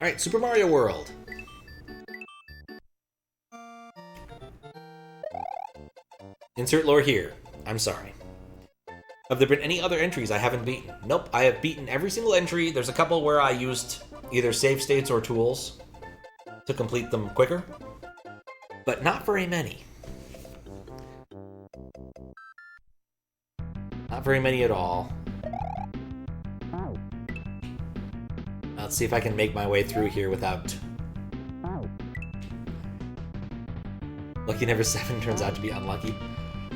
Alright, Super Mario World. Insert lore here. I'm sorry. Have there been any other entries I haven't beaten? Nope, I have beaten every single entry. There's a couple where I used either save states or tools to complete them quicker, but not very many. Not very many at all. Let's see if I can make my way through here without... Lucky Number 7 turns out to be unlucky.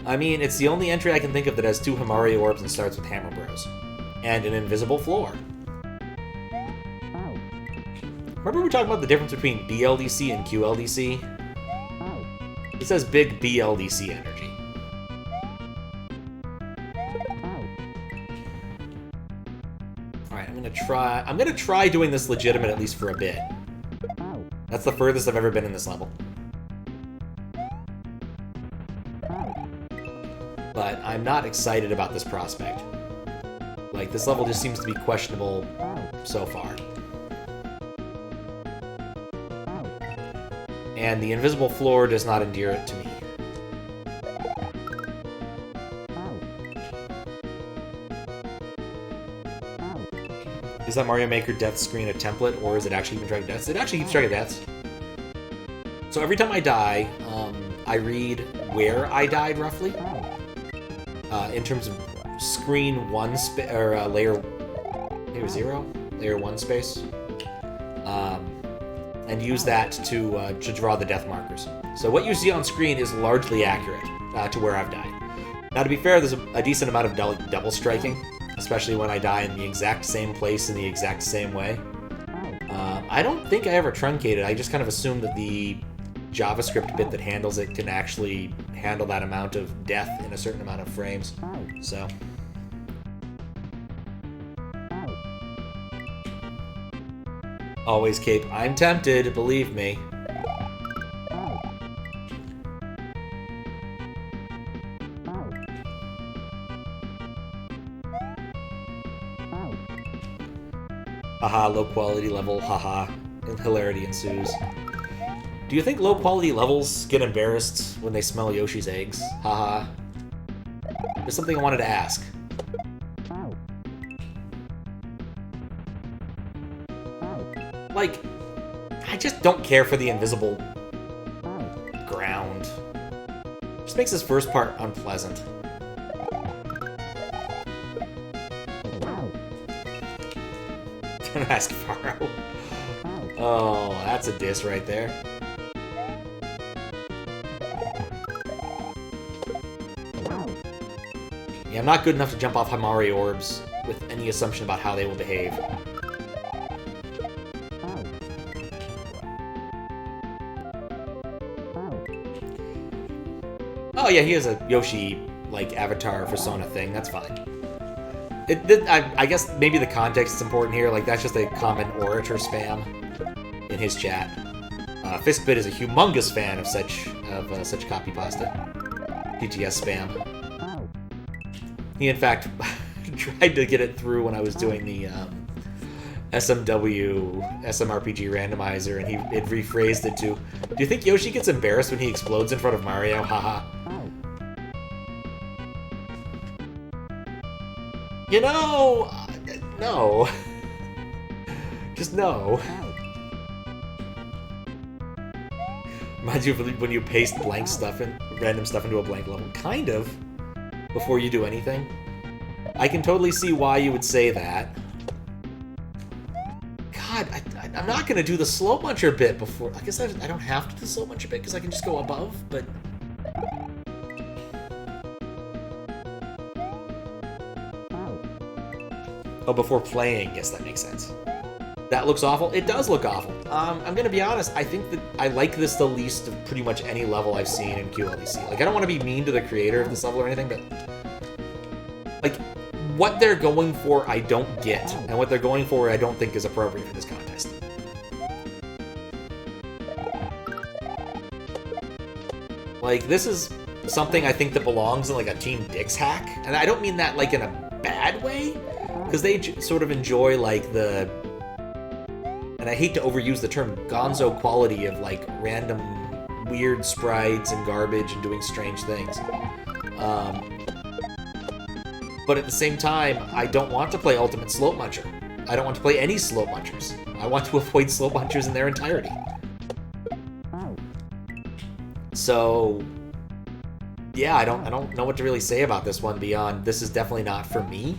I mean, it's the only entry I can think of that has 2 Himari orbs and starts with Hammer Bros. And an invisible floor. Remember we were talking about the difference between BLDC and QLDC? It says big BLDC energy. Alright, I'm gonna try doing this legitimate at least for a bit. That's the furthest I've ever been in this level. But I'm not excited about this prospect. Like, this level just seems to be questionable so far. And the invisible floor does not endear it to me. Is that Mario Maker death screen a template, or is it actually keeping track of deaths? It actually keeps track of deaths. So every time I die, I read where I died, roughly. In terms of screen 1 or layer 0, layer 1 space, and use that to draw the death markers. So what you see on screen is largely accurate to where I've died. Now, to be fair, there's a decent amount of double striking, especially when I die in the exact same place in the exact same way. I don't think I ever truncated. I just kind of assumed that the JavaScript bit that handles it can actually handle that amount of death in a certain amount of frames. So. Always cape. I'm tempted, believe me. Haha, low quality level, haha, and hilarity ensues. Do you think low-quality levels get embarrassed when they smell Yoshi's eggs? Haha. There's something I wanted to ask. Like, I just don't care for the invisible ground. Just makes this first part unpleasant. Don't ask Faro. Oh, that's a diss right there. Yeah, I'm not good enough to jump off Himari orbs with any assumption about how they will behave. Oh yeah, he has a Yoshi, like, avatar persona thing, that's fine. I guess maybe the context is important here, like, that's just a common orator spam in his chat. Fistbit is a humongous fan of such copy pasta. DTS spam. He, in fact, tried to get it through when I was doing the SMW SMRPG randomizer, and he had rephrased it to, do you think Yoshi gets embarrassed when he explodes in front of Mario? Haha. You know, no. Just no. Reminds you of when you paste blank stuff in, random stuff into a blank level. Kind of. Before you do anything. I can totally see why you would say that. God, I'm not going to do the slow muncher bit before. I guess I don't have to do the slow muncher bit because I can just go above, but... Oh, before playing. Yes, that makes sense. That looks awful. It does look awful. I'm going to be honest. I think that I like this the least of pretty much any level I've seen in QLDC. Like, I don't want to be mean to the creator of this level or anything, but... Like, what they're going for, I don't get. And what they're going for, I don't think is appropriate for this contest. Like, this is something I think that belongs in, like, a Team Dix hack. And I don't mean that, like, in a bad way. Because they sort of enjoy, like, the and I hate to overuse the term gonzo quality of like random weird sprites and garbage and doing strange things. But at the same time, I don't want to play Ultimate Slope Muncher. I don't want to play any Slope Munchers. I want to avoid Slope Munchers in their entirety. So, yeah, I don't know what to really say about this one beyond this is definitely not for me.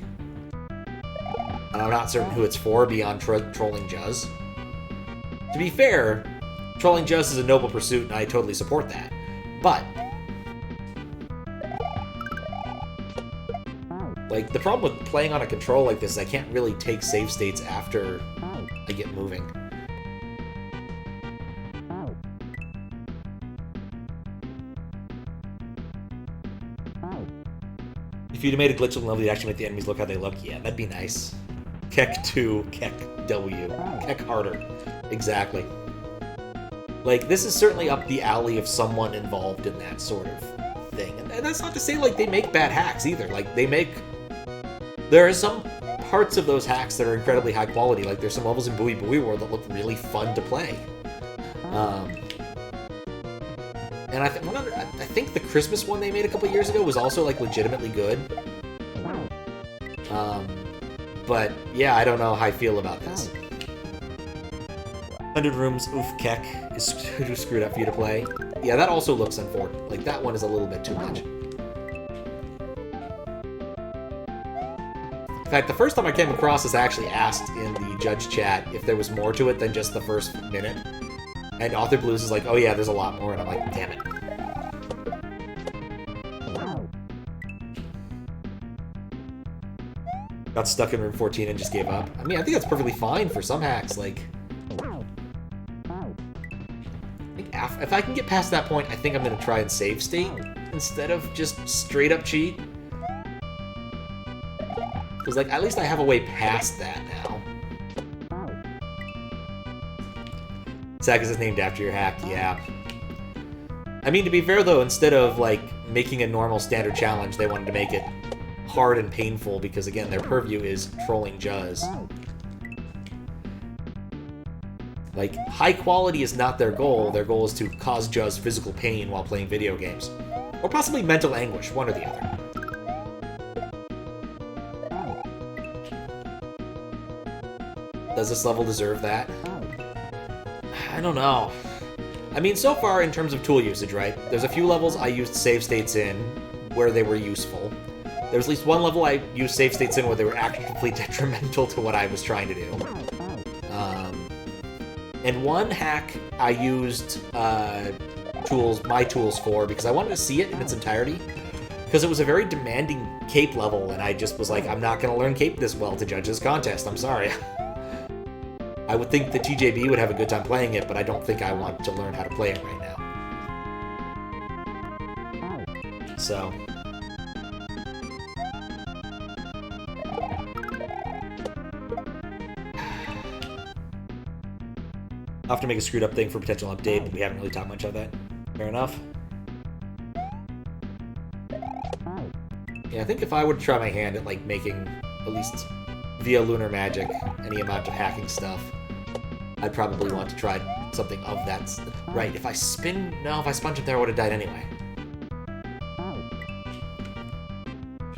And I'm not certain who it's for beyond trolling Juz. To be fair, trolling Juz is a noble pursuit, and I totally support that. But like, the problem with playing on a control like this is I can't really take save states after I get moving. If you'd have made a glitch level, you'd actually make the enemies look how they look. Yeah, that'd be nice. Keck 2, Keck W. Keck harder. Exactly. Like, this is certainly up the alley of someone involved in that sort of thing. And that's not to say, like, they make bad hacks either. Like, they make... There are some parts of those hacks that are incredibly high quality. Like, there's some levels in Booey Booey World that look really fun to play. And I think the Christmas one they made a couple years ago was also, like, legitimately good. But, yeah, I don't know how I feel about this. 100 Rooms, oof, Keck is too screwed up for you to play. Yeah, that also looks unfortunate. Like, that one is a little bit too much. In fact, the first time I came across this, I actually asked in the judge chat if there was more to it than just the first minute. And Author Blues is like, oh yeah, there's a lot more, and I'm like, damn it. Got stuck in room 14 and just gave up. I mean, I think that's perfectly fine for some hacks, like... If I can get past that point, I think I'm going to try and save state instead of just straight up cheat. Because, like, at least I have a way past that now. Sagas is named after your hack, yeah. I mean, to be fair, though, instead of, like, making a normal standard challenge, they wanted to make it hard and painful because, again, their purview is trolling Juz. Like, high quality is not their goal. Their goal is to cause Juz physical pain while playing video games. Or possibly mental anguish, one or the other. Does this level deserve that? I don't know. I mean, so far, in terms of tool usage, right? There's a few levels I used save states in where they were useful. There was at least one level I used save states in where they were actively detrimental to what I was trying to do. And one hack I used my tools for because I wanted to see it in its entirety. Because it was a very demanding cape level, and I just was like, I'm not going to learn cape this well to judge this contest. I'm sorry. I would think the TJB would have a good time playing it, but I don't think I want to learn how to play it right now. So... I'll have to make a screwed up thing for potential update, but we haven't really talked much of that. Fair enough. Yeah, I think if I would try my hand at, like, making, at least via Lunar Magic, any amount of hacking stuff, I'd probably want to try something of that. Right, if I spin... No, if I sponge up there, I would have died anyway.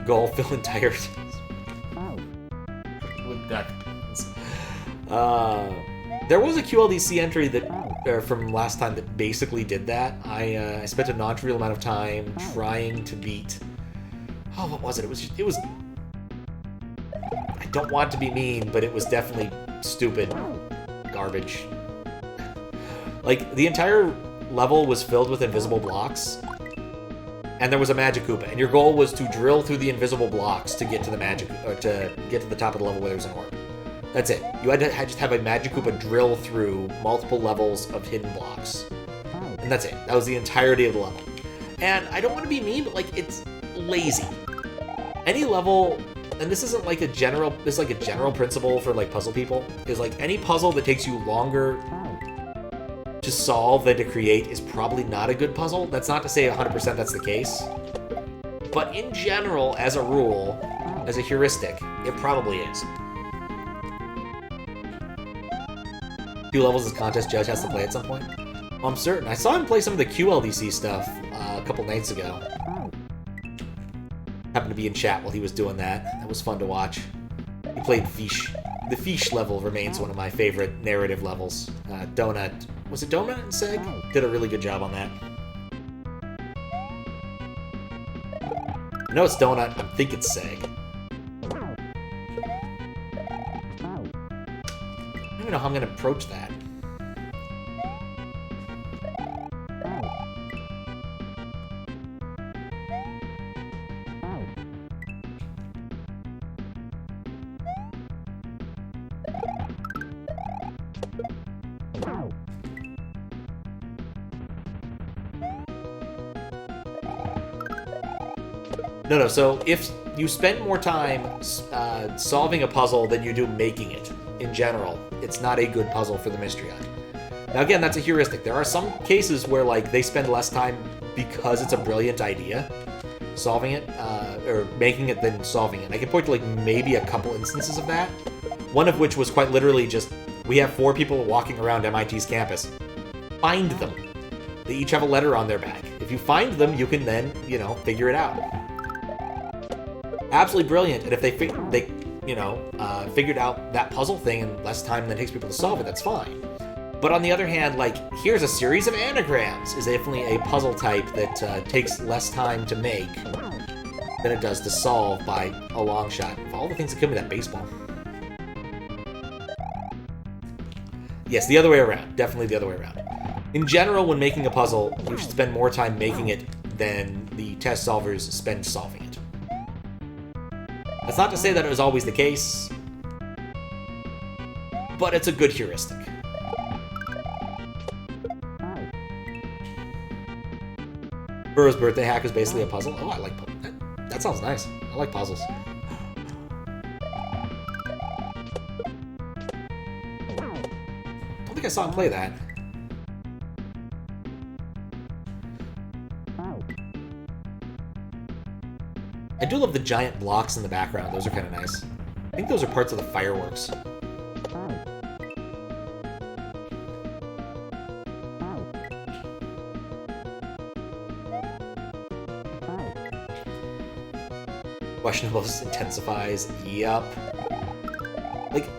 Goal, fill entire... There was a QLDC entry that from last time that basically did that. I spent a non-trivial amount of time trying to beat... Oh, what was it? It was... I don't want to be mean, but it was definitely stupid garbage. Like, the entire level was filled with invisible blocks, and there was a Magic Koopa, and your goal was to drill through the invisible blocks to get to the to get to the top of the level where there was an orb. That's it. You had to just have a Magic Koopa drill through multiple levels of hidden blocks. And that's it. That was the entirety of the level. And I don't want to be mean, but, like, it's lazy. Any level, and this isn't like a general, this is like a general principle for, like, puzzle people, is, like, any puzzle that takes you longer to solve than to create is probably not a good puzzle. That's not to say 100% that's the case. But in general, as a rule, as a heuristic, it probably is. 2 levels this contest judge has to play at some point? Well, I'm certain. I saw him play some of the QLDC stuff a couple nights ago. Happened to be in chat while he was doing that. That was fun to watch. He played Fish. The Fish level remains one of my favorite narrative levels. Donut. Was it Donut and Seg? Did a really good job on that. I know it's Donut. I think it's Seg. I don't even know how I'm going to approach that. No, so if you spend more time solving a puzzle than you do making it, in general, it's not a good puzzle for the Mystery Hunt. Now again, that's a heuristic. There are some cases where like they spend less time because it's a brilliant idea, solving it, or making it than solving it. I can point to like maybe a couple instances of that, one of which was quite literally just, we have 4 people walking around MIT's campus. Find them. They each have a letter on their back. If you find them, you can then, figure it out. Absolutely brilliant, and if they figured out that puzzle thing in less time than it takes people to solve it, that's fine. But on the other hand, like, here's a series of anagrams is definitely a puzzle type that takes less time to make than it does to solve by a long shot. Of all the things that come with that baseball. Yes, the other way around. Definitely the other way around. In general, when making a puzzle, you should spend more time making it than the test solvers spend solving it. That's not to say that it was always the case, but it's a good heuristic. Burrow's birthday hack is basically a puzzle. Oh, I like puzzles. That sounds nice. I like puzzles. I don't think I saw him play that. I do love the giant blocks in the background. Those are kind of nice. I think those are parts of the fireworks. Questionable intensifies. Yup. Like,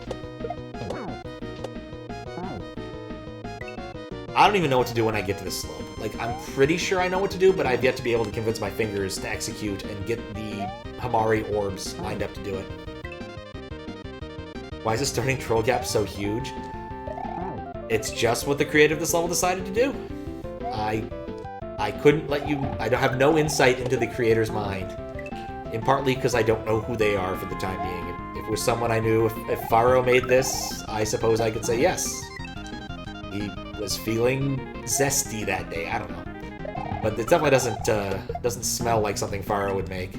I don't even know what to do when I get to this slope. Like, I'm pretty sure I know what to do, but I've yet to be able to convince my fingers to execute and get the Hamari orbs lined up to do it. Why is the starting troll gap so huge? It's just what the creator of this level decided to do. I couldn't let you... I don't have no insight into the creator's mind. In partly because I don't know who they are for the time being. If it was someone I knew, if Faro made this, I suppose I could say yes. He was feeling zesty that day. I don't know, but it definitely doesn't smell like something Faro would make.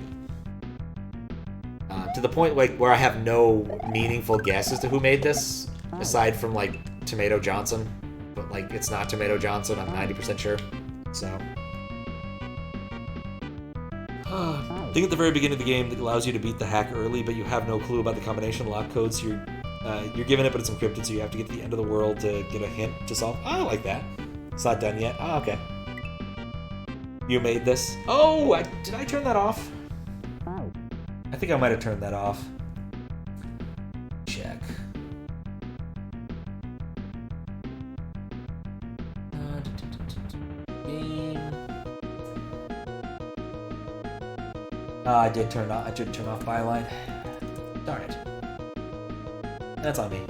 To the point like where I have no meaningful guess as to who made this, aside from like Tomato Johnson. But like it's not Tomato Johnson. I'm 90% sure. So, thing at the very beginning of the game that allows you to beat the hack early, but you have no clue about the combination lock codes. So you're given it, but it's encrypted, so you have to get to the end of the world to get a hint to solve. Oh, I like that. It's not done yet. Oh, okay. You made this? Oh, did I turn that off? I think I might have turned that off. Check. Game. I did turn off. I did turn off byline. Darn it. That's on me.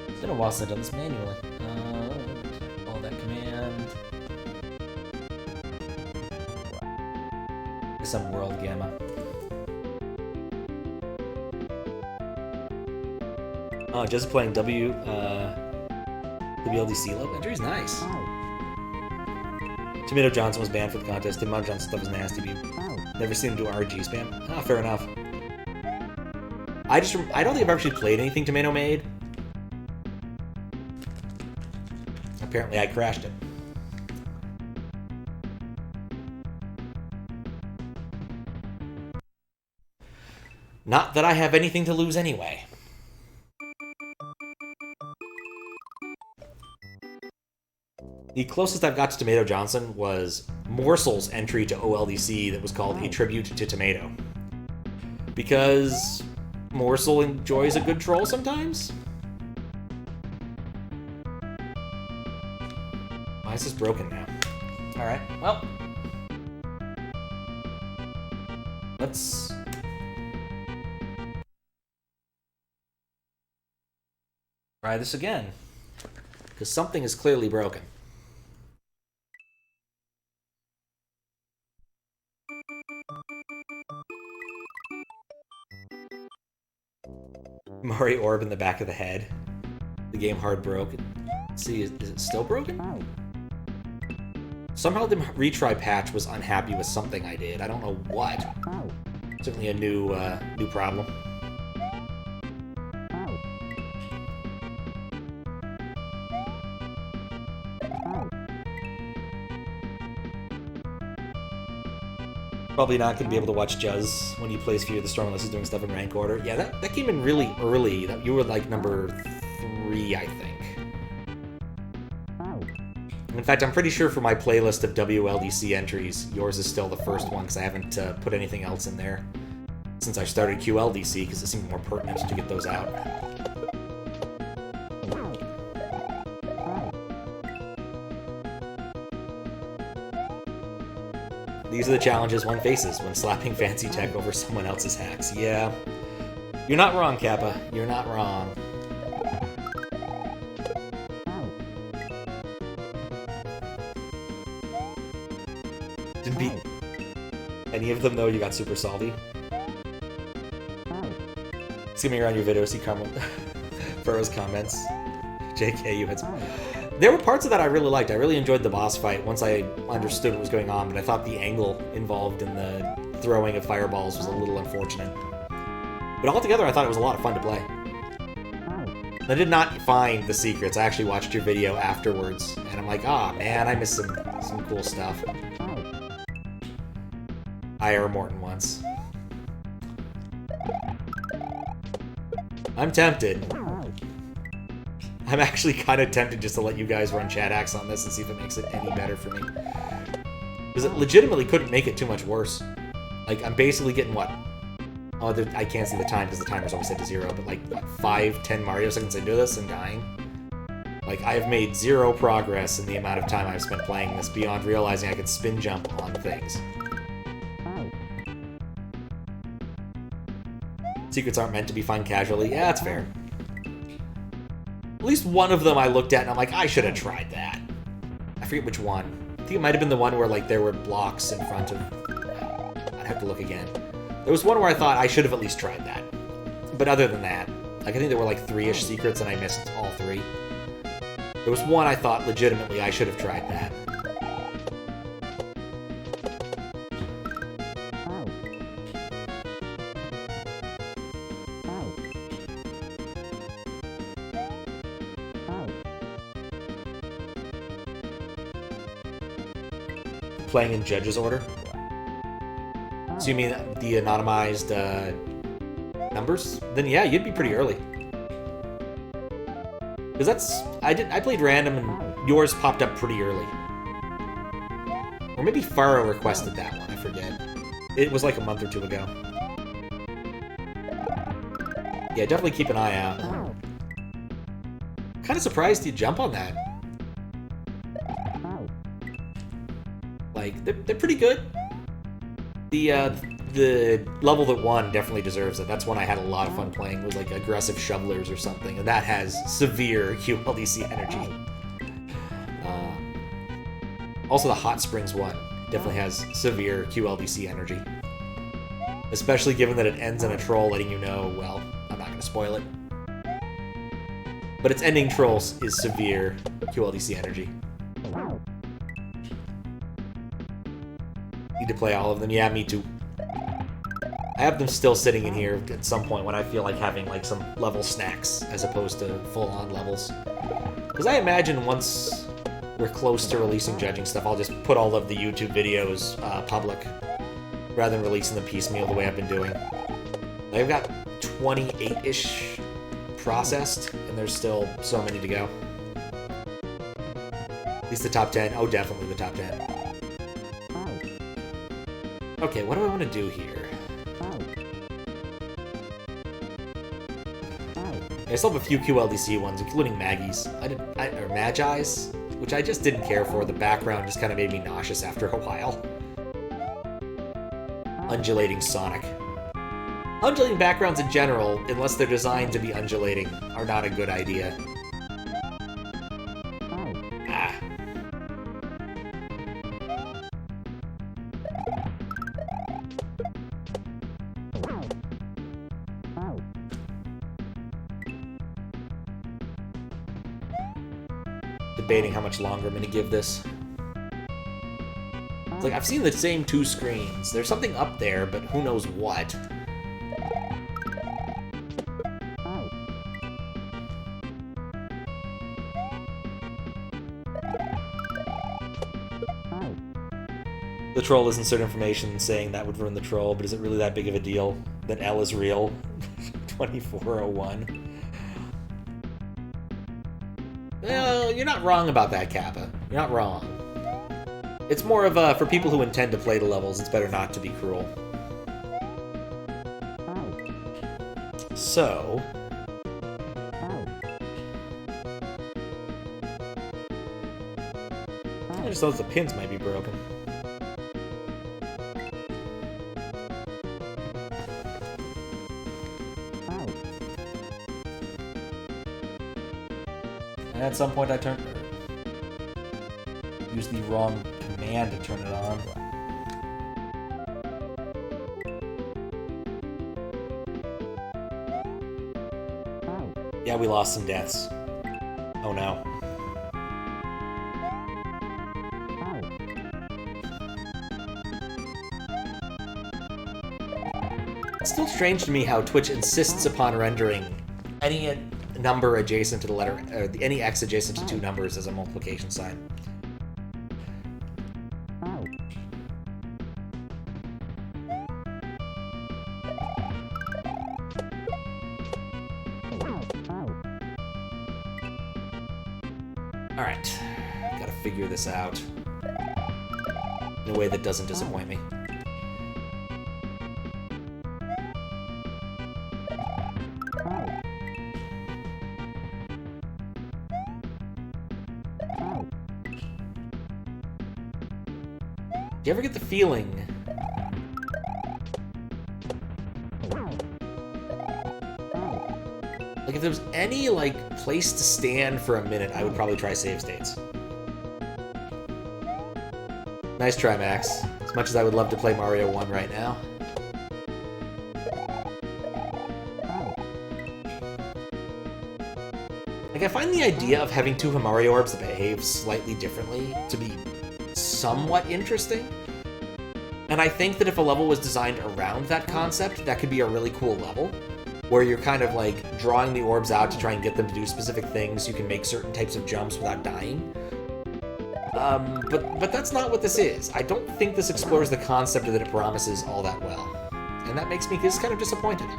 It's been a while since I've done this manually. All that command. Some world gamma. Oh, just playing WLDC level entry is nice. Tomato Johnson was banned for the contest. Tomato Johnson stuff is nasty. Never seen him do RG spam. Ah, fair enough. I don't think I've actually played anything Tomato made. Apparently I crashed it. Not that I have anything to lose anyway. The closest I've got to Tomato Johnson was Morsel's entry to OLDC that was called A Tribute to Tomato. Because Morsel enjoys a good troll sometimes? Why is this broken now? Alright, well. Let's... try this again. Because something is clearly broken. Murray orb in the back of the head. The game hard broke. Let's see, is it still broken? Somehow the retry patch was unhappy with something I did. I don't know what. Certainly a new problem. Probably not going to be able to watch Juz when he plays Fear the Storm unless he's doing stuff in rank order. Yeah, that came in really early. You were like number 3, I think. In fact, I'm pretty sure for my playlist of WLDC entries, yours is still the first one because I haven't put anything else in there since I started QLDC because it seemed more pertinent to get those out. These are the challenges one faces when slapping fancy tech over someone else's hacks. Yeah. You're not wrong, Kappa. You're not wrong. Didn't beat any of them, though. You got super salty. Skimming around your video, see Furrow's comments. JK, you had some... There were parts of that I really liked. I really enjoyed the boss fight once I understood what was going on, but I thought the angle involved in the throwing of fireballs was a little unfortunate. But altogether, I thought it was a lot of fun to play. I did not find the secrets. I actually watched your video afterwards, and I'm like, ah, man, I missed some cool stuff. I.R. Morton once. I'm tempted. I'm actually kind of tempted just to let you guys run chat hacks on this and see if it makes it any better for me. Because it legitimately couldn't make it too much worse. Like, I'm basically getting, what? Oh, I can't see the time because the timer's always set to 0, but like, what, 5-10 Mario seconds into this and dying? Like, I have made 0 progress in the amount of time I've spent playing this beyond realizing I could spin jump on things. Secrets aren't meant to be fun casually. Yeah, that's fair. At least one of them I looked at and I'm like, I should have tried that. I forget which one. I think it might have been the one where like there were blocks in front of... I'd have to look again. There was one where I thought I should have at least tried that. But other than that, like I think there were like 3-ish secrets and I missed all 3. There was one I thought legitimately I should have tried that. Playing in judge's order. So you mean the anonymized numbers? Then yeah, you'd be pretty early. Because that's I played random and yours popped up pretty early. Or maybe Faro requested that one, I forget. It was like a month or 2 ago. Yeah, definitely keep an eye out. Kind of surprised you jump on that. Like, they're pretty good. The level that won definitely deserves it. That's one I had a lot of fun playing. It was like Aggressive Shovelers or something, and that has severe QLDC energy. Also, the Hot Springs one definitely has severe QLDC energy. Especially given that it ends in a troll letting you know, well, I'm not going to spoil it. But its ending trolls is severe QLDC energy. Need to play all of them. Yeah, me too. I have them still sitting in here at some point when I feel like having like some level snacks as opposed to full-on levels. Because I imagine once we're close to releasing judging stuff, I'll just put all of the YouTube videos public, rather than releasing them piecemeal the way I've been doing. I've got 28-ish processed, and there's still so many to go. At least the top 10. Oh, definitely the top 10. Okay, what do I want to do here? I still have a few QLDC ones, including Maggie's. Or Magi's, which I just didn't care for. The background just kind of made me nauseous after a while. Undulating Sonic. Undulating backgrounds in general, unless they're designed to be undulating, are not a good idea. Ah. Debating how much longer I'm going to give this. It's like, I've seen the same 2 screens. There's something up there, but who knows what. The troll is insert information saying that would ruin the troll, but is it really that big of a deal that L is real? 2401. Well, you're not wrong about that, Kappa. You're not wrong. It's more of a, for people who intend to play the levels, it's better not to be cruel. So... I just thought the pins might be broken. And at some point I used the wrong command to turn it on. Yeah, we lost some deaths. Oh no. It's still strange to me how Twitch insists upon rendering any number adjacent to the letter, or any X adjacent to 2 numbers as a multiplication sign. Alright, gotta figure this out in a way that doesn't disappoint me. Do you ever get the feeling like if there was any place to stand for a minute, I would probably try save states. Nice try, Max. As much as I would love to play Mario 1 right now. I find the idea of having 2 Mario orbs that behave slightly differently to be somewhat interesting. And I think that if a level was designed around that concept, that could be a really cool level, where you're kind of drawing the orbs out to try and get them to do specific things. You can make certain types of jumps without dying. But that's not what this is. I don't think this explores the concept that it promises all that well. And that makes me just kind of disappointed.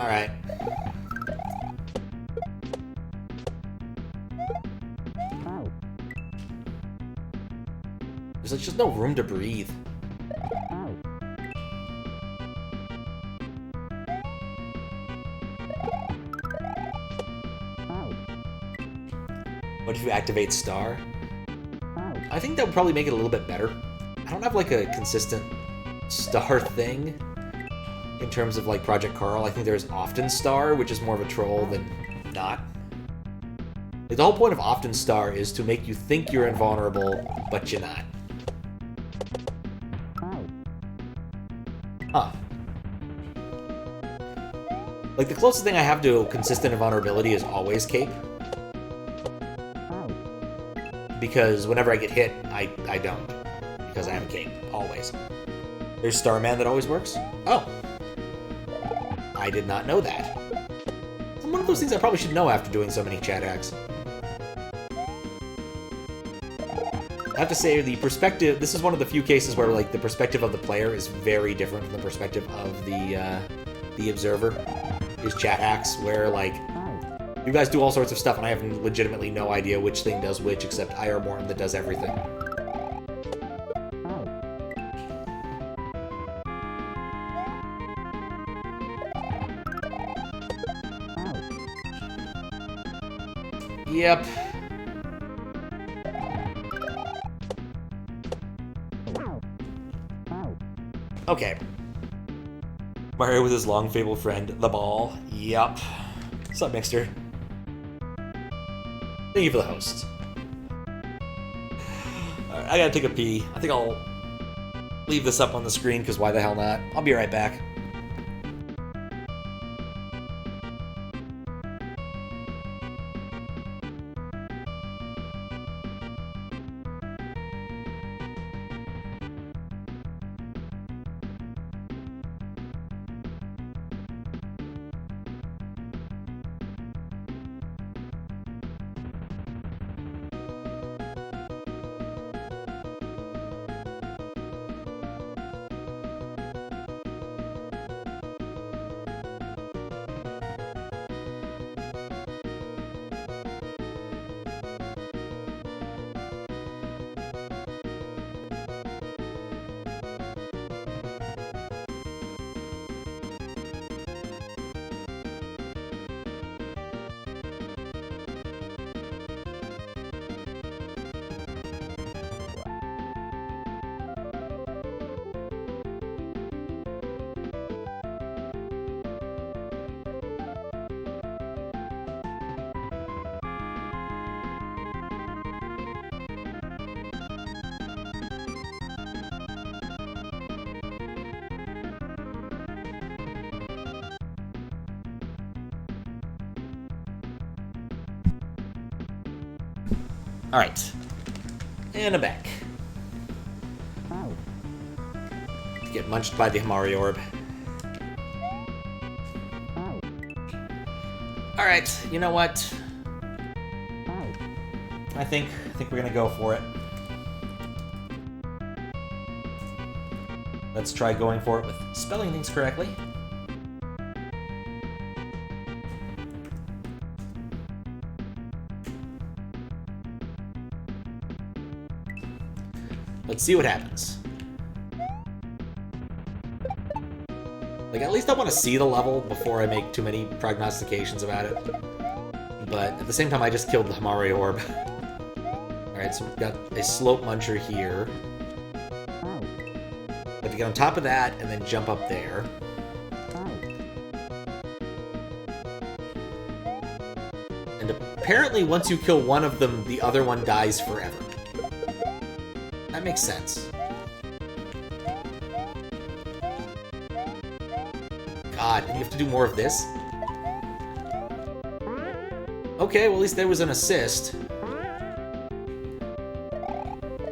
Alright. There's just no room to breathe. What if you activate Star? I think that would probably make it a little bit better. I don't have a consistent Star thing in terms of Project Carl. I think there's often Star, which is more of a troll than not. The whole point of often Star is to make you think you're invulnerable, but you're not. Huh. The closest thing I have to consistent invulnerability is always Cape. Because whenever I get hit, I don't. Because I have a Cape. Always. There's Starman that always works. Oh. I did not know that. It's one of those things I probably should know after doing so many chat hacks. I have to say, the perspective... This is one of the few cases where, like, the perspective of the player is very different from the perspective of the observer. Is chat hacks, where, like, you guys do all sorts of stuff, and I have legitimately no idea which thing does which, except IR Morton that does everything. Yep. Okay. Mario with his long fabled friend, the ball. Yup. What's up, Mixter? Thank you for the host. Alright, I gotta take a pee. I think I'll leave this up on the screen, because why the hell not? I'll be right back. Alright. And I'm back. Get munched by the Himari Orb. Alright, you know what? I think we're gonna go for it. Let's try going for it with spelling things correctly. Let's see what happens. Like, at least I want to see the level before I make too many prognostications about it. But at the same time, I just killed the Himari Orb. Alright, so we've got a slope muncher here. Have to get on top of that and then jump up there. And apparently, once you kill one of them, the other one dies forever. That makes sense. God, and you have to do more of this? Okay, well at least there was an assist.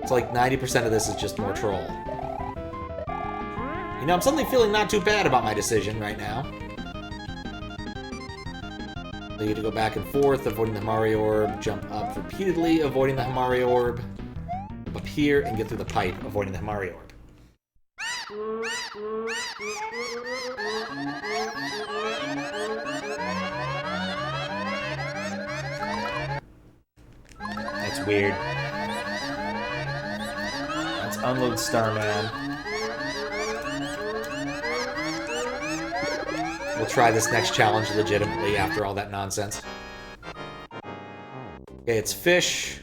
It's like 90% of this is just more troll. You know, I'm suddenly feeling not too bad about my decision right now. I need to go back and forth, avoiding the Himari Orb, jump up repeatedly, avoiding the Himari Orb. Up here and get through the pipe, avoiding the Himari Orb. That's weird. Let's unload Starman. We'll try this next challenge legitimately after all that nonsense. Okay, it's fish.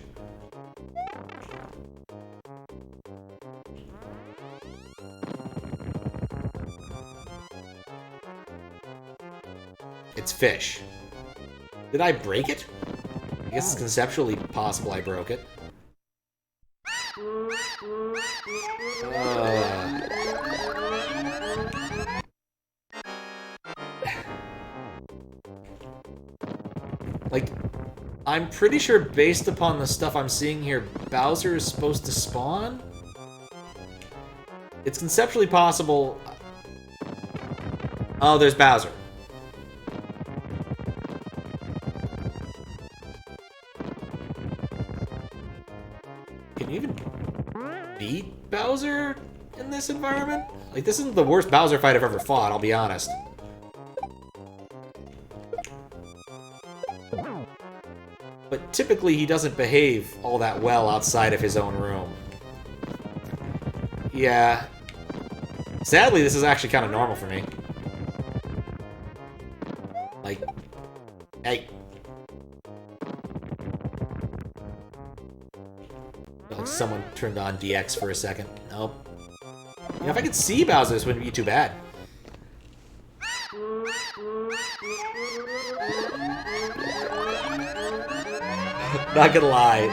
It's fish. Did I break it? I guess it's conceptually possible I broke it. Like, I'm pretty sure based upon the stuff I'm seeing here, Bowser is supposed to spawn? It's conceptually possible... Oh, there's Bowser. even beat Bowser in this environment? Like, this isn't the worst Bowser fight I've ever fought, I'll be honest. But typically he doesn't behave all that well outside of his own room. Yeah. Sadly, this is actually kind of normal for me. Like, hey. Like someone turned on DX for a second. Nope. You know, if I could see Bowser, this wouldn't be too bad. Not gonna lie.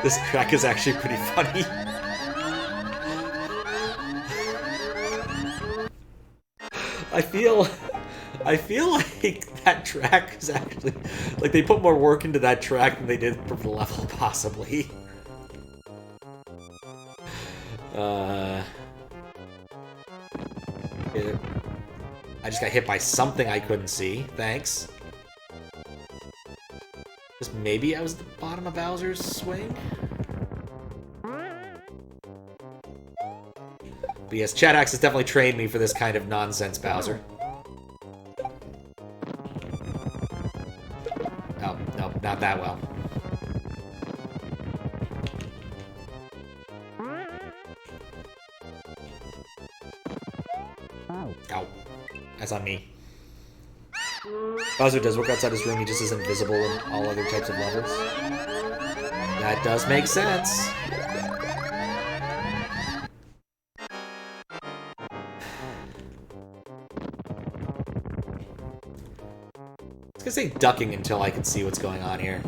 This track is actually pretty funny. I feel like that track is actually... Like, they put more work into that track than they did for the level, possibly. I just got hit by something I couldn't see. Thanks. Just maybe I was at the bottom of Bowser's swing? But yes, Chad Axe has definitely trained me for this kind of nonsense Bowser. Oh, no, not that well. Ow. That's on me. Bowser does work outside his room, he just isn't visible in all other types of levels. That does make sense. I was gonna say ducking until I can see what's going on here.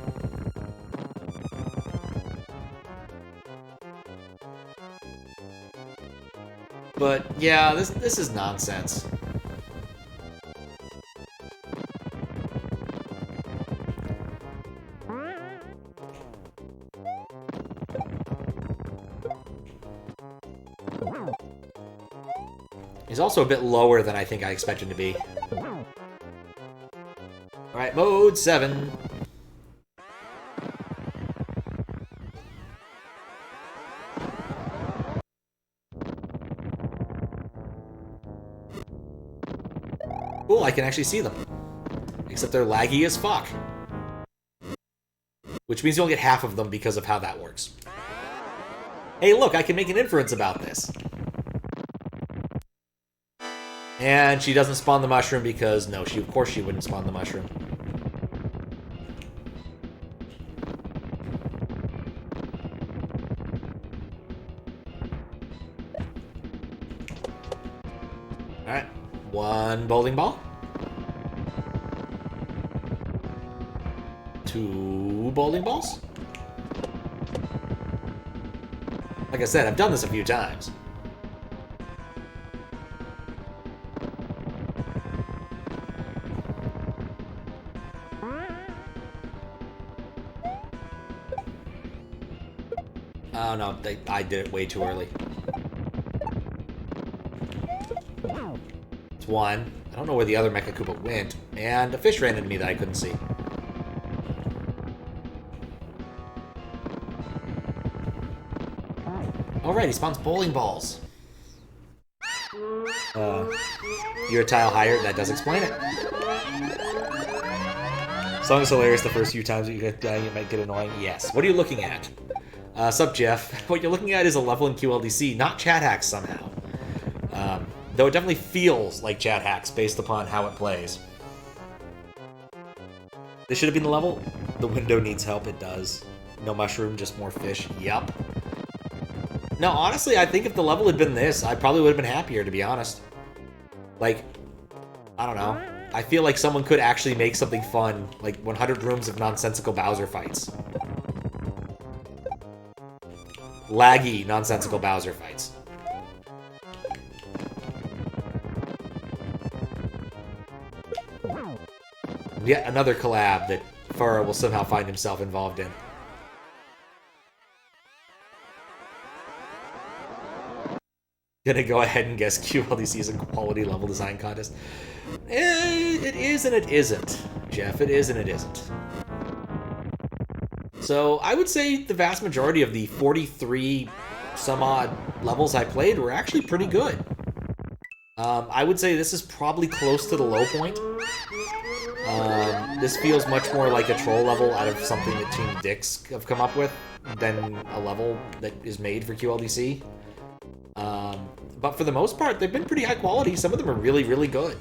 But yeah, this is nonsense. He's also a bit lower than I think I expected him to be. Alright, mode 7. Cool, I can actually see them. Except they're laggy as fuck. Which means you only get half of them because of how that works. Hey, look, I can make an inference about this. And she doesn't spawn the mushroom because, no, of course she wouldn't spawn the mushroom. Alright, 1 bowling ball. 2 bowling balls. Like I said, I've done this a few times. Oh no, I did it way too early. It's 1. I don't know where the other Mecha Koopa went, and a fish ran into me that I couldn't see. Alright, he spawns bowling balls. You're a tile higher, that does explain it. Song is hilarious the first few times that you get dying, it might get annoying. Yes. What are you looking at? Sup, Jeff. What you're looking at is a level in QLDC, not chat hacks somehow. Though it definitely feels like chat hacks based upon how it plays. This should have been the level. The window needs help, it does. No mushroom, just more fish. Yup. No, honestly, I think if the level had been this, I probably would have been happier, to be honest. Like, I don't know. I feel like someone could actually make something fun, like 100 rooms of nonsensical Bowser fights. Laggy, nonsensical Bowser fights. Yet another collab that Farah will somehow find himself involved in. Gonna go ahead and guess QLDC is a quality level design contest. It is and it isn't, Jeff. It is and it isn't. So I would say the vast majority of the 43 some odd levels I played were actually pretty good. I would say this is probably close to the low point. This feels much more like a troll level out of something that Team Dix have come up with than a level that is made for QLDC. But for the most part, they've been pretty high quality. Some of them are really, really good.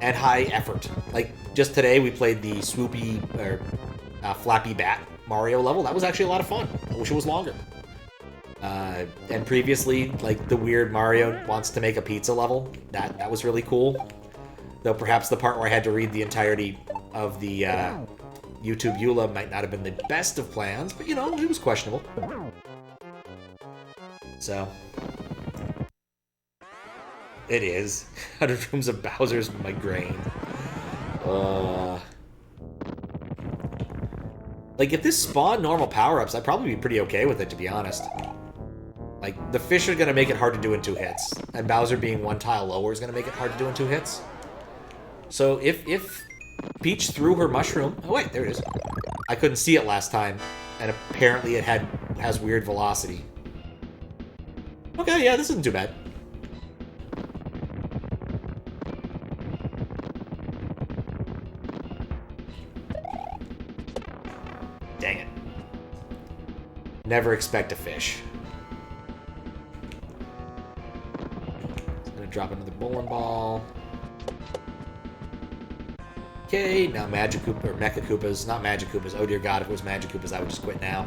And high effort. Like, just today we played the swoopy, or Flappy Bat Mario level. That was actually a lot of fun. I wish it was longer. And previously, like, the weird Mario wants to make a pizza level. That was really cool. Though perhaps the part where I had to read the entirety of the YouTube EULA might not have been the best of plans, but, you know, it was questionable. So... It is. 100 Rooms of Bowser's Migraine. Like, if this spawned normal power-ups, I'd probably be pretty okay with it, to be honest. Like, the fish are gonna make it hard to do in 2 hits. And Bowser being 1 tile lower is gonna make it hard to do in 2 hits. So, if Peach threw her mushroom... Oh, wait, there it is. I couldn't see it last time. And apparently it has weird velocity. Okay, yeah, this isn't too bad. Dang it. Never expect a fish. It's gonna drop another bowling ball. Okay, now Magic Koopa, or Mecha Koopas. Not Magic Koopas. Oh dear god, if it was Magic Koopas, I would just quit now.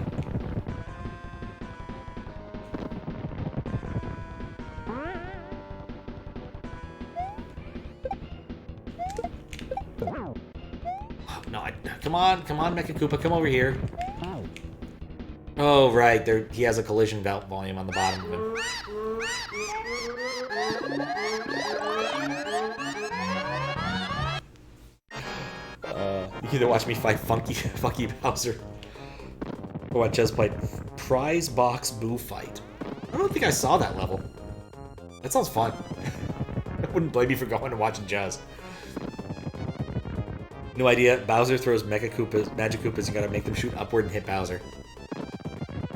Come on, Mecha Koopa, come over here. Oh, right, he has a collision belt volume on the bottom of him. You can either watch me fight Funky Bowser, or watch us play Prize Box Boo Fight. I don't think I saw that level. That sounds fun. I wouldn't blame you for going and watching Jazz. No idea. Bowser throws Magic Koopas, you gotta make them shoot upward and hit Bowser.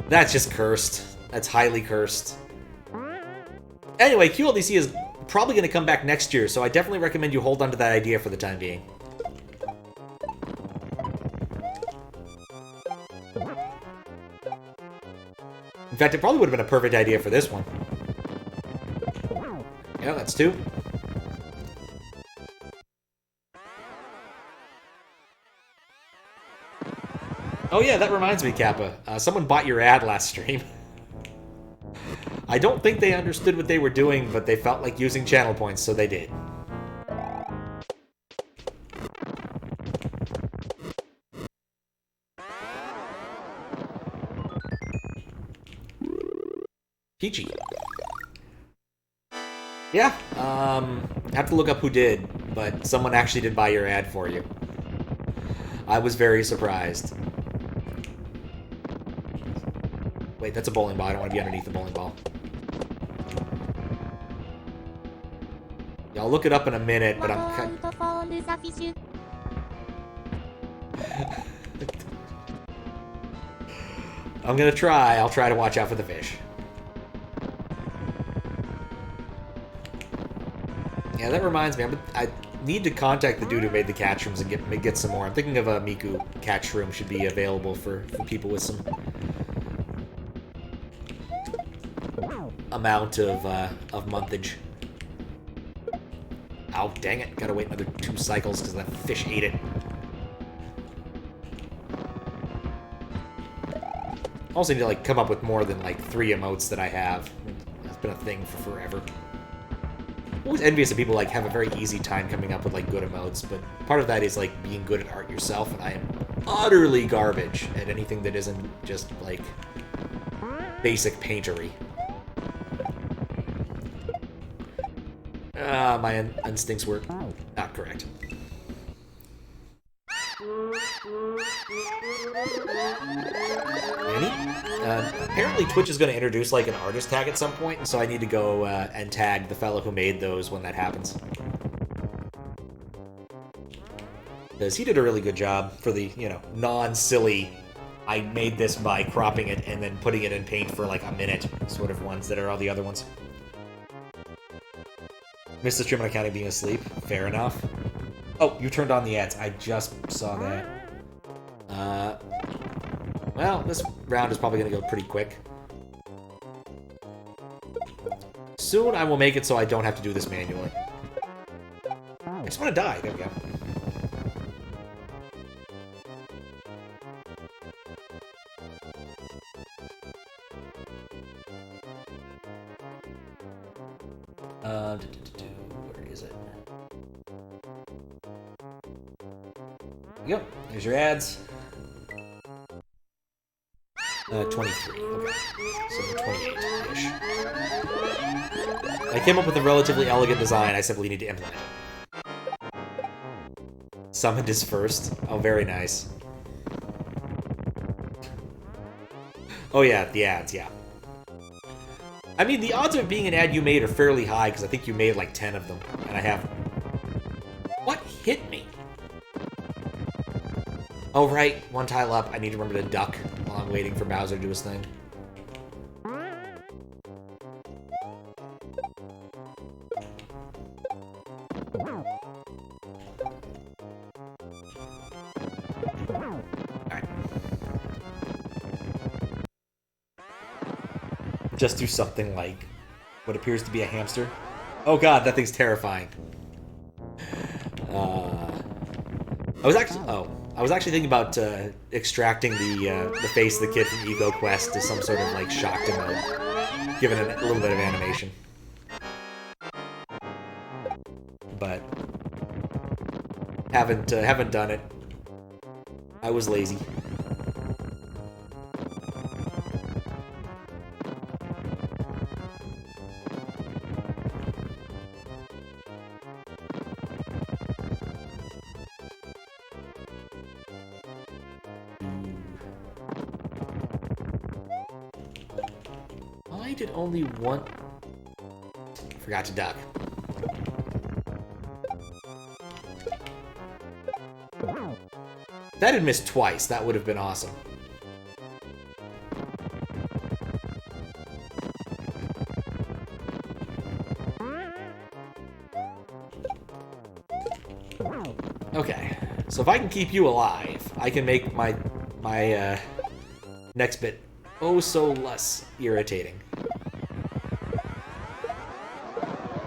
That's just cursed. That's highly cursed. Anyway, QLDC is probably gonna come back next year, so I definitely recommend you hold on to that idea for the time being. In fact, it probably would have been a perfect idea for this one. Yeah, that's 2. Oh yeah, that reminds me, Kappa. Someone bought your ad last stream. I don't think they understood what they were doing, but they felt like using channel points, so they did. Peachy. Yeah, have to look up who did, but someone actually did buy your ad for you. I was very surprised. Wait, that's a bowling ball. I don't want to be underneath the bowling ball. Yeah, I'll look it up in a minute, but I'm gonna try. I'll try to watch out for the fish. Yeah, that reminds me. I need to contact the dude who made the catch rooms and get some more. I'm thinking of a Miku catch room should be available for people with some amount of monthage. Oh, dang it. Gotta wait another 2 cycles because that fish ate it. I also need to, like, come up with more than, like, 3 emotes that I have. It's been a thing for forever. I'm always envious of people, like, have a very easy time coming up with, like, good emotes, but part of that is, like, being good at art yourself, and I am utterly garbage at anything that isn't just, like, basic paintery. My instincts were not correct. Apparently Twitch is going to introduce like an artist tag at some point, and so I need to go and tag the fellow who made those when that happens. Because he did a really good job for the, you know, non-silly, I made this by cropping it and then putting it in paint for like a minute sort of ones that are all the other ones. Missed the stream on account of being asleep. Fair enough. Oh, you turned on the ads. I just saw that. Well, this round is probably going to go pretty quick. Soon I will make it so I don't have to do this manually. I just want to die. There we go. Where is it? There you go. There's your ads. 23. Okay. So 28-ish. I came up with a relatively elegant design. I simply need to implement it. Summoned is first. Oh, very nice. Oh yeah, the ads, yeah. I mean, the odds of it being an ad you made are fairly high, because I think you made like 10 of them, and I have... What hit me? Oh, right. One tile up. I need to remember to duck while I'm waiting for Bowser to do his thing. Alright. Just do something like what appears to be a hamster. Oh god, that thing's terrifying. I was actually thinking about extracting the face of the kid from Ego Quest to some sort of like shocked mode, giving it a little bit of animation. But haven't done it. I was lazy. I did only one... Forgot to duck. That had missed twice. That would have been awesome. Okay, so if I can keep you alive, I can make my next bit oh so less irritating.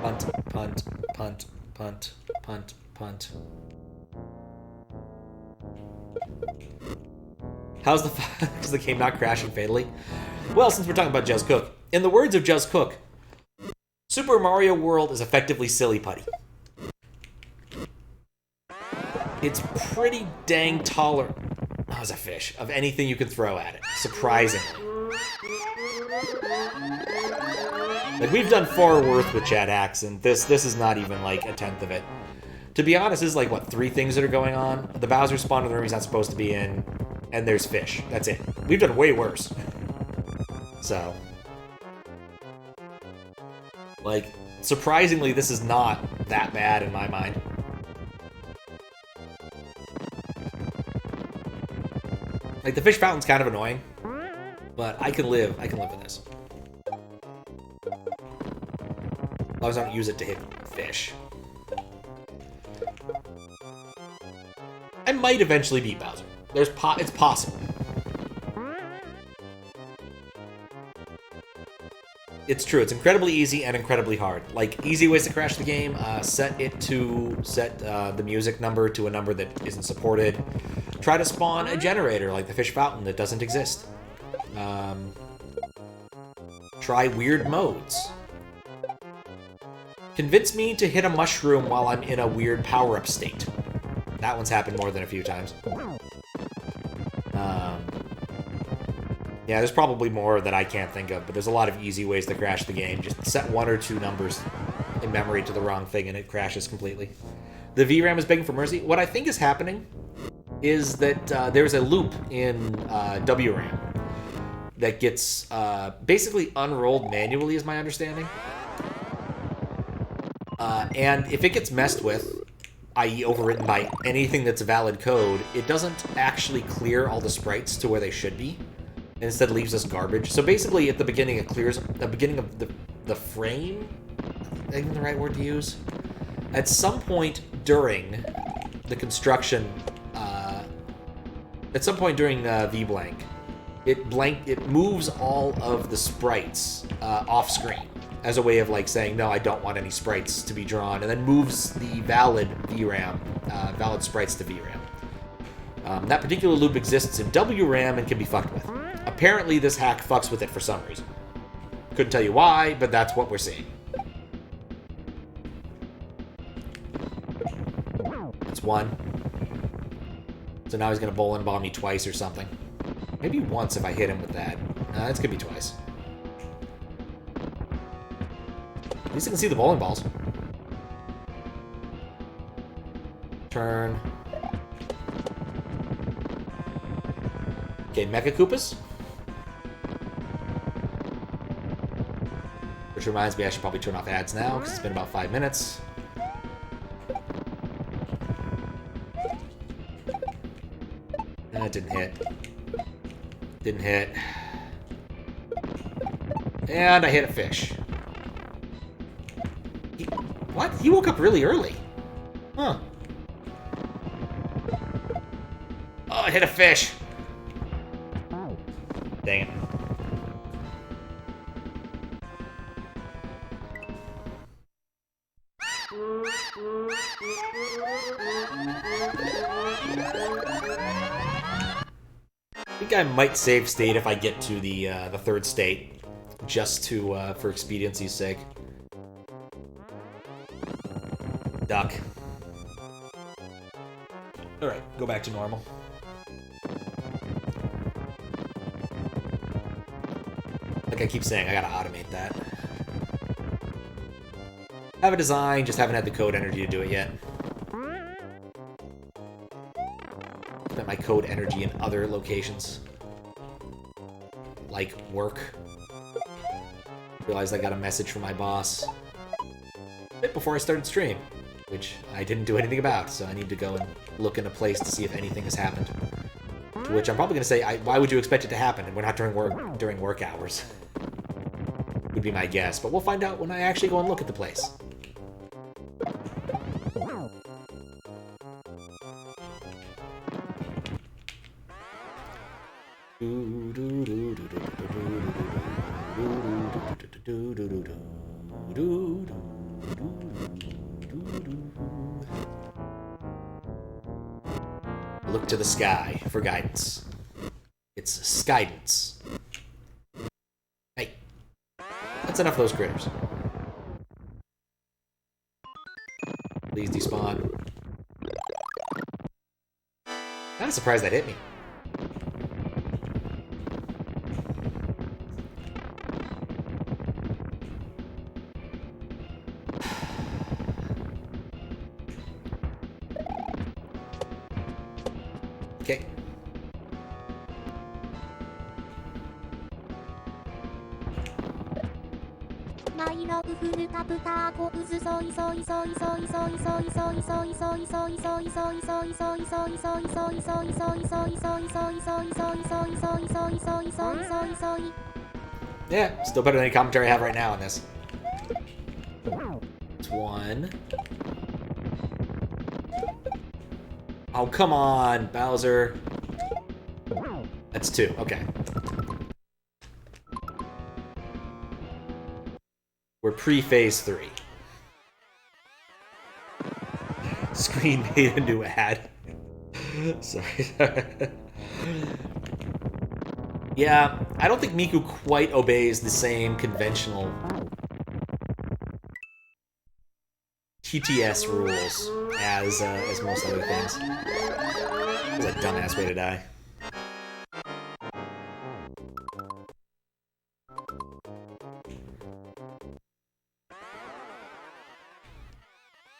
Punt, punt, punt, punt, punt, punt. How's does the game not crashing fatally? Well, since we're talking about Jez Cook, in the words of Jez Cook, Super Mario World is effectively silly putty. It's pretty dang tolerant. That was a fish. Of anything you can throw at it, surprisingly. Like, we've done far worse with Chad Hacks, and this is not even, like, a tenth of it. To be honest, this is, like, what, 3 things that are going on? The Bowser spawn in the room he's not supposed to be in, and there's fish. That's it. We've done way worse. So. Like, surprisingly, this is not that bad in my mind. Like, the fish fountain's kind of annoying, but I can live with this. As long as I don't use it to hit fish. I might eventually beat Bowser. It's possible. It's true. It's incredibly easy and incredibly hard. Like, easy ways to crash the game, set the music number to a number that isn't supported. Try to spawn a generator like the fish fountain that doesn't exist. Try weird modes. Convince me to hit a mushroom while I'm in a weird power-up state. That one's happened more than a few times. Yeah, there's probably more that I can't think of, but there's a lot of easy ways to crash the game. Just set 1 or 2 numbers in memory to the wrong thing and it crashes completely. The VRAM is begging for mercy. What I think is happening is that there's a loop in WRAM that gets basically unrolled manually, is my understanding. And if it gets messed with, i.e. overwritten by anything that's valid code, it doesn't actually clear all the sprites to where they should be. And instead leaves us garbage. So basically, at the beginning, it clears the beginning of the frame. Is that even the right word to use? At some point during the construction, at some point during VBlank, it moves all of the sprites off screen as a way of like saying, no, I don't want any sprites to be drawn, and then moves the valid VRAM, valid sprites to VRAM. That particular loop exists in WRAM and can be fucked with. Apparently, this hack fucks with it for some reason. Couldn't tell you why, but that's what we're seeing. That's one. So now he's going to bowling bomb me twice or something. Maybe once if I hit him with that. That's going to be twice. At least I can see the bowling balls. Turn. Okay, Mecha Koopas. Which reminds me I should probably turn off ads now, because it's been about 5 minutes. That didn't hit. Didn't hit. And I hit a fish. What? He woke up really early. Huh. Oh, I hit a fish. Dang it. I think I might save state if I get to the third state, just to for expediency's sake. Duck. All right, go back to normal. Like I keep saying, I gotta automate that. Have a design, just haven't had the code energy to do it yet. Spent my code energy in other locations. Like work. Realized I got a message from my boss a bit before I started stream, which I didn't do anything about, so I need to go and look in a place to see if anything has happened. To which I'm probably going to say, why would you expect it to happen? And we're not during work hours. Would be my guess, but we'll find out when I actually go and look at the place. Look to the sky for guidance. It's skydance. Hey, that's enough of those critters. Please despawn. Kinda surprised that hit me. Okay. Yeah, still better than any commentary I have right now on this. It's one. Oh, come on, Bowser. That's two, okay. We're pre-phase 3. Screen made a new ad. Sorry. Yeah, I don't think Miku quite obeys the same conventional TTS rules as most other things. It's a dumbass way to die.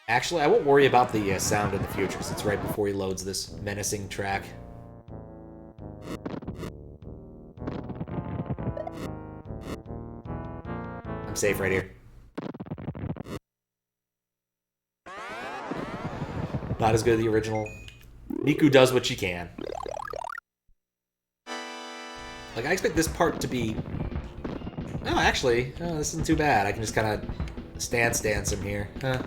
Actually, I won't worry about the sound in the future, since it's right before he loads this menacing track. I'm safe right here. not as good as the original. Miku does what she can. Like, I expect this part to be... Oh, actually, this isn't too bad. I can just kind of stance him here. Huh.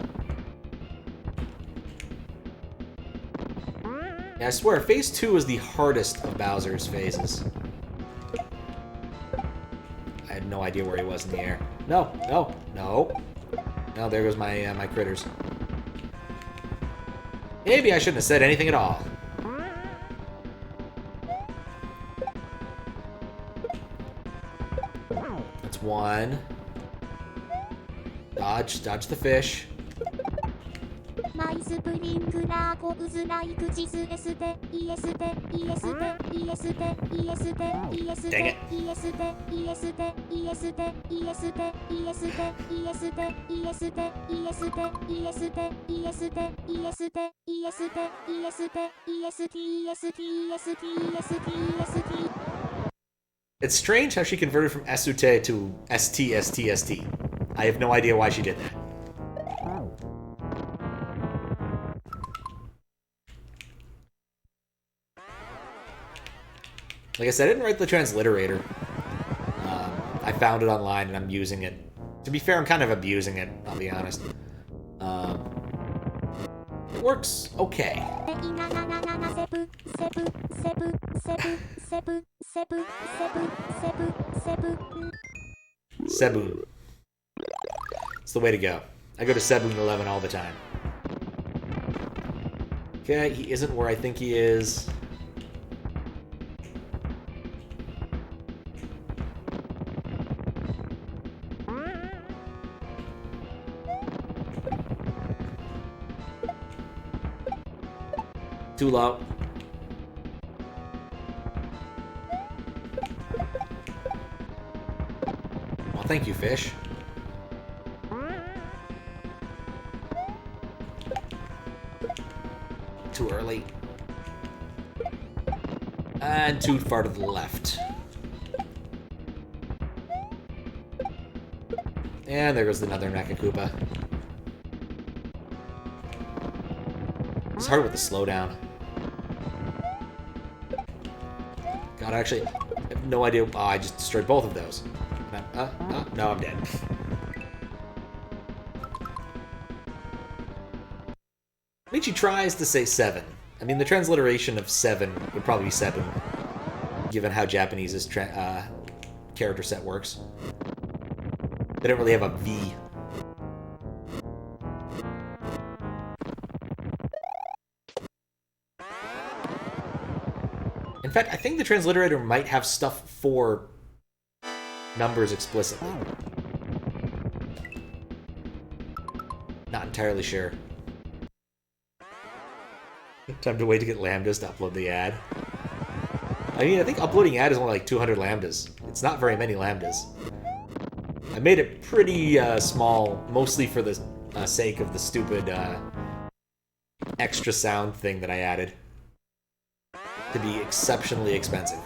Yeah, I swear, phase 2 is the hardest of Bowser's phases. I had no idea where he was in the air. No, no, no. No, there goes my my critters. Maybe I shouldn't have said anything at all. That's one. Dodge the fish. Dang it. It's strange how she converted from Esute to ST. I have no idea why she did that. Like I said, I didn't write the transliterator. I found it online and I'm using it. To be fair, I'm kind of abusing it, I'll be honest. It works okay. Sebun. It's the way to go. I go to Sebun 11 all the time. Okay, he isn't where I think he is. Too low. Well, thank you, fish. Too early. And too far to the left. And there goes another Mecha Koopa. It's hard with the slowdown. God, actually, I have no idea. Oh, I just destroyed both of those. No, I'm dead. Michi tries to say 7. I mean, the transliteration of 7 would probably be 7, given how Japanese's character set works. They don't really have a V. In fact, I think the transliterator might have stuff for numbers explicitly. Not entirely sure. Time to wait to get lambdas to upload the ad. I mean, I think uploading ad is only like 200 lambdas. It's not very many lambdas. I made it pretty small, mostly for the sake of the stupid extra sound thing that I added. To be exceptionally expensive.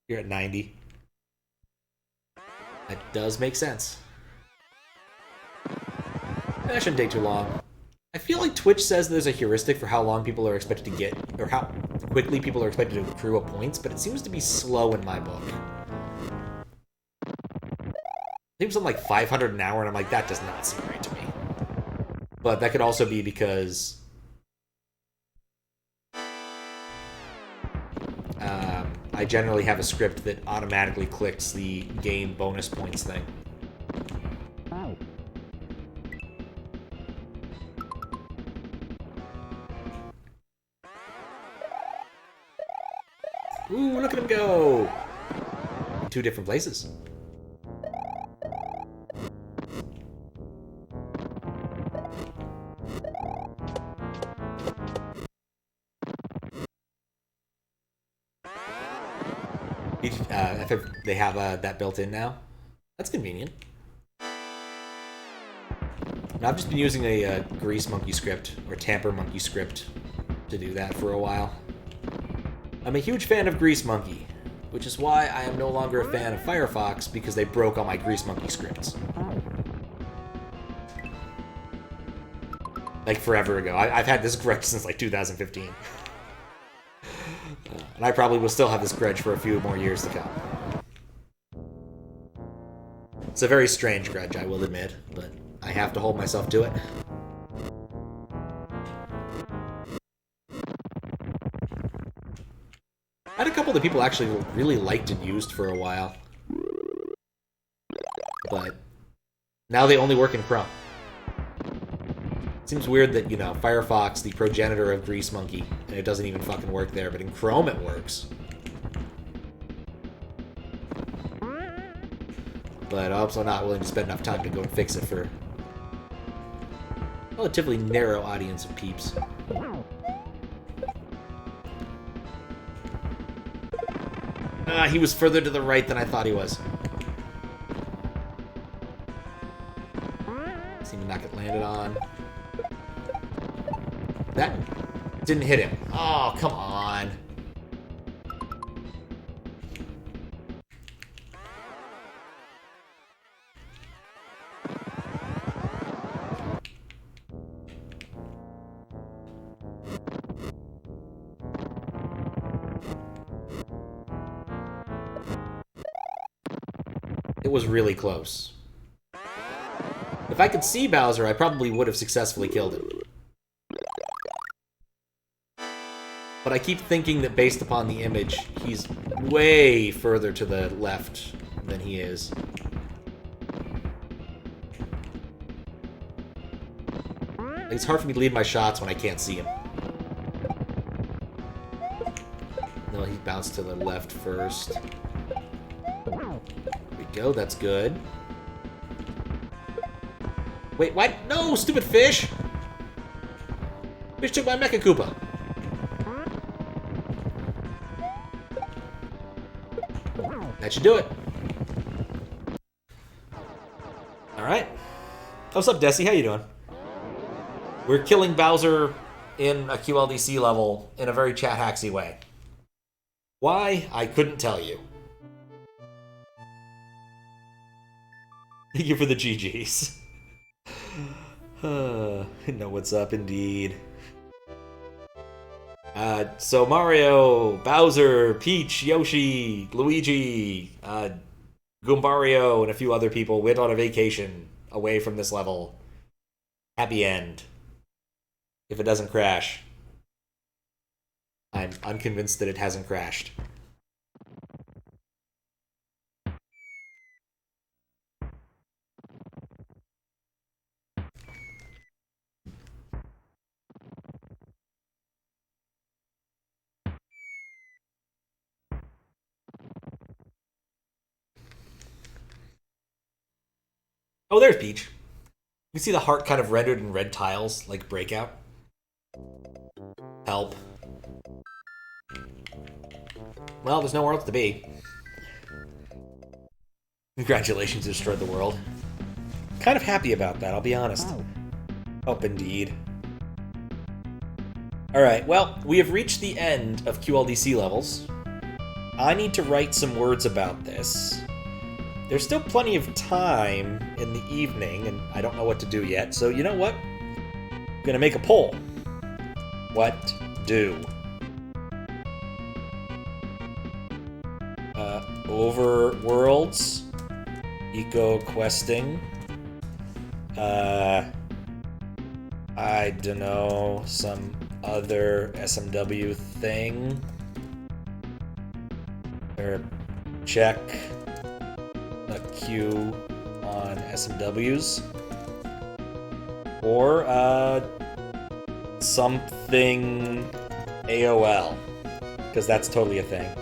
You're at 90. That does make sense. That shouldn't take too long. I feel like Twitch says there's a heuristic for how long people are expected to get, or how quickly people are expected to accrue a points, but it seems to be slow in my book. I think something like 500 an hour, and I'm like, that does not seem right to me. But that could also be because I generally have a script that automatically clicks the gain bonus points thing. Ooh, look at him go! In 2 different places. If they have that built in now. That's convenient. Now, I've just been using a Grease Monkey script, or Tamper Monkey script, to do that for a while. I'm a huge fan of Grease Monkey. which is why I am no longer a fan of Firefox, because they broke all my Grease Monkey scripts. Like forever ago. I've had this grudge since like 2015. And I probably will still have this grudge for a few more years to come. It's a very strange grudge, I will admit, but I have to hold myself to it. I had a couple that people actually really liked and used for a while. But now they only work in Chrome. Seems weird that, you know, Firefox, the progenitor of Grease Monkey, and it doesn't even fucking work there, but in Chrome it works. But I'm also not willing to spend enough time to go and fix it for a relatively narrow audience of peeps. He was further to the right than I thought he was. Seem to not get landed on. That didn't hit him. Oh, come on. It was really close. If I could see Bowser, I probably would have successfully killed him. But I keep thinking that based upon the image, he's way further to the left than he is. It's hard for me to lead my shots when I can't see him. No, he bounced to the left first. There we go, that's good. Wait, what? No, stupid fish! Fish took my Mecha Koopa. That should do it. Alright. What's up, Desi? How you doing? We're killing Bowser in a QLDC level in a very chat-hacksy way. Why? I couldn't tell you. Thank you for the GGs. Know what's up, indeed. So Mario, Bowser, Peach, Yoshi, Luigi, Goombario, and a few other people went on a vacation away from this level. Happy end. If it doesn't crash. I'm unconvinced that it hasn't crashed. Oh, there's Peach. You see the heart kind of rendered in red tiles, like Breakout. Help. Well, there's nowhere else to be. Congratulations, you destroyed the world. Kind of happy about that, I'll be honest. Oh, indeed. Alright, well, we have reached the end of QLDC levels. I need to write some words about this. There's still plenty of time in the evening, and I don't know what to do yet, so you know what? I'm gonna make a poll. What do? Overworlds, eco questing, I dunno, some other SMW thing, or check a queue on SMWs, or something AOL, because that's totally a thing.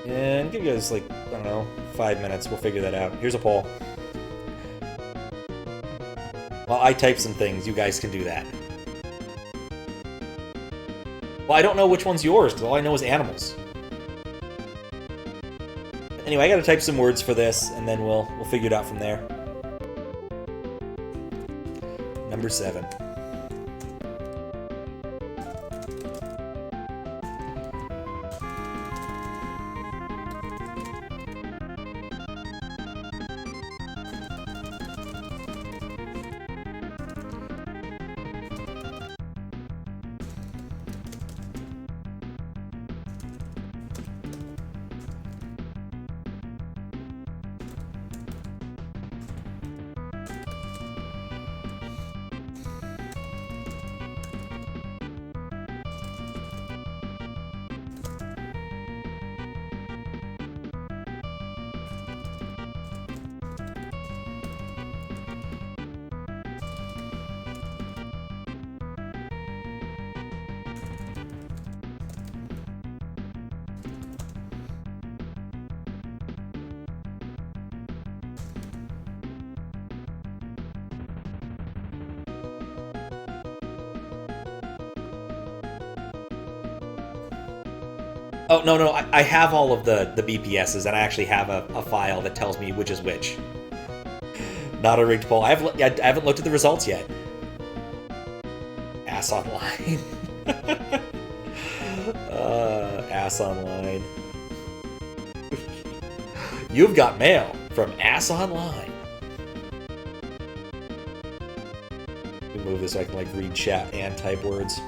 And give you guys, like, I don't know, 5 minutes. We'll figure that out. Here's a poll. While I type some things, you guys can do that. Well, I don't know which one's yours, because all I know is animals. Anyway, I gotta type some words for this, and then we'll figure it out from there. Number 7. Oh, no, no, I have all of the BPSs, and I actually have a file that tells me which is which. Not a rigged poll. I haven't looked at the results yet. Ass Online. Ass Online. You've got mail from Ass Online. Let me move this so I can like read chat and type words.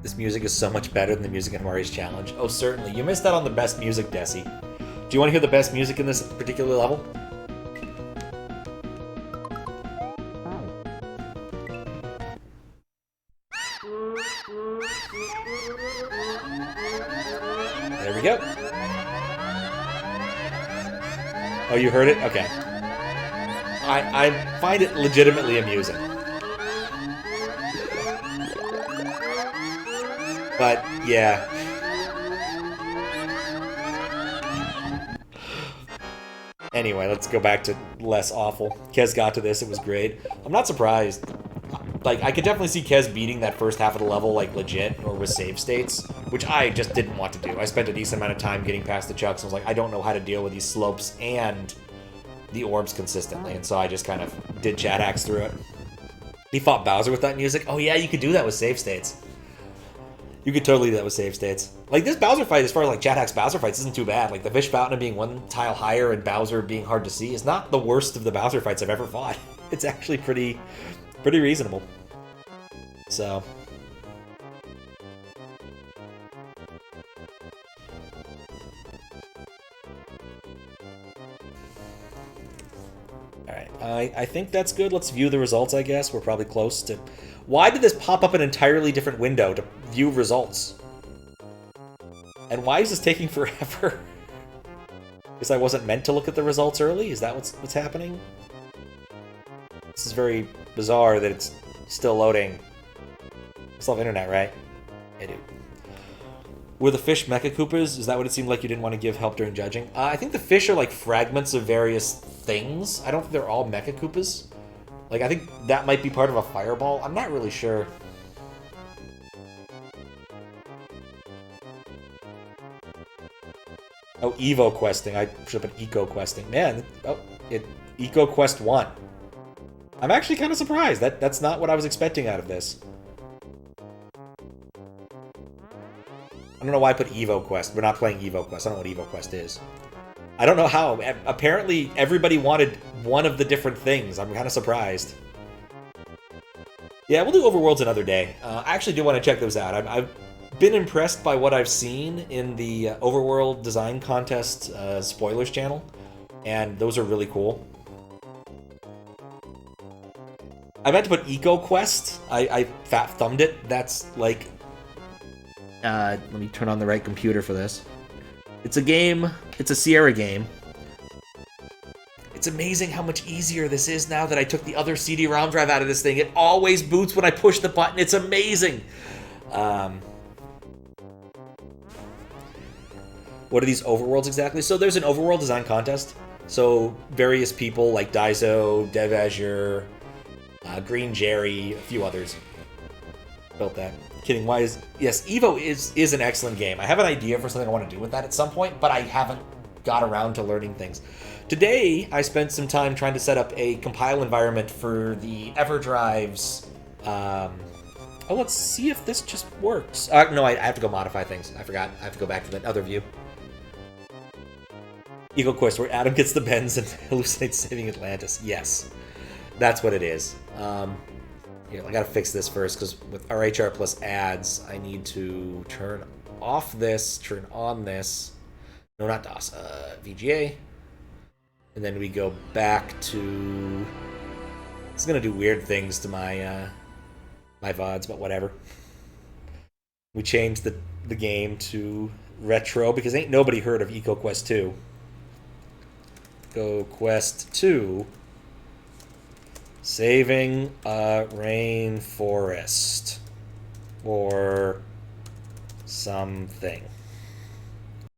This music is so much better than the music in Mari's Challenge. Oh, certainly. You missed out on the best music, Desi. Do you want to hear the best music in this particular level? There we go. Oh, you heard it? Okay. I find it legitimately amusing. But, yeah. Anyway, let's go back to less awful. Kez got to this, it was great. I'm not surprised. Like, I could definitely see Kez beating that first half of the level, like, legit, or with save states, which I just didn't want to do. I spent a decent amount of time getting past the chucks, and was like, I don't know how to deal with these slopes and the orbs consistently, and so I just kind of did chat hacks through it. He fought Bowser with that music? Oh yeah, you could do that with save states. You could totally do that with save states. Like, this Bowser fight, as far as, like, Chat Hack's Bowser fights, isn't too bad. Like, the Fish Fountain being one tile higher and Bowser being hard to see is not the worst of the Bowser fights I've ever fought. It's actually pretty reasonable. So... Alright, I think that's good. Let's view the results, I guess. We're probably close to... Why did this pop up an entirely different window to view results? And why is this taking forever? Because I wasn't meant to look at the results early? Is that what's happening? This is very bizarre that it's still loading. I still have internet, right? I do. Were the fish Mecha Koopas? Is that what it seemed like you didn't want to give help during judging? I think the fish are like fragments of various things. I don't think they're all Mecha Koopas. Like, I think that might be part of a fireball. I'm not really sure. Oh, Evo questing. I should have put Eco questing. Man, oh, Eco Quest 1. I'm actually kind of surprised. That's not what I was expecting out of this. I don't know why I put Evo Quest. We're not playing Evo Quest. I don't know what Evo Quest is. I don't know how. Apparently, everybody wanted one of the different things. I'm kind of surprised. Yeah, we'll do Overworlds another day. I actually do want to check those out. I've been impressed by what I've seen in the Overworld Design Contest spoilers channel, and those are really cool. I meant to put Eco Quest. I fat thumbed it. That's like... let me turn on the right computer for this. It's a game. It's a Sierra game. It's amazing how much easier this is now that I took the other CD-ROM drive out of this thing. It always boots when I push the button. It's amazing. What are these overworlds exactly? So there's an overworld design contest. So various people like Daiso, Dev Azure, Green Jerry, a few others built that. Kidding, why is... Yes, Evo is an excellent game. I have an idea for something I want to do with that at some point, but I haven't got around to learning things. Today, I spent some time trying to set up a compile environment for the EverDrive's Oh, let's see if this just works. No, I have to go modify things. I forgot. I have to go back to that other view. Eagle Quest, where Adam gets the bends and hallucinates saving Atlantis. Yes, that's what it is. Here, I gotta fix this first, because with RHR plus ads, I need to turn off this, turn on this. No, not DOS. VGA. And then we go back to... It's gonna do weird things to my my VODs, but whatever. We changed the game to retro, because ain't nobody heard of EcoQuest 2. EcoQuest 2... Saving a rainforest. Or something.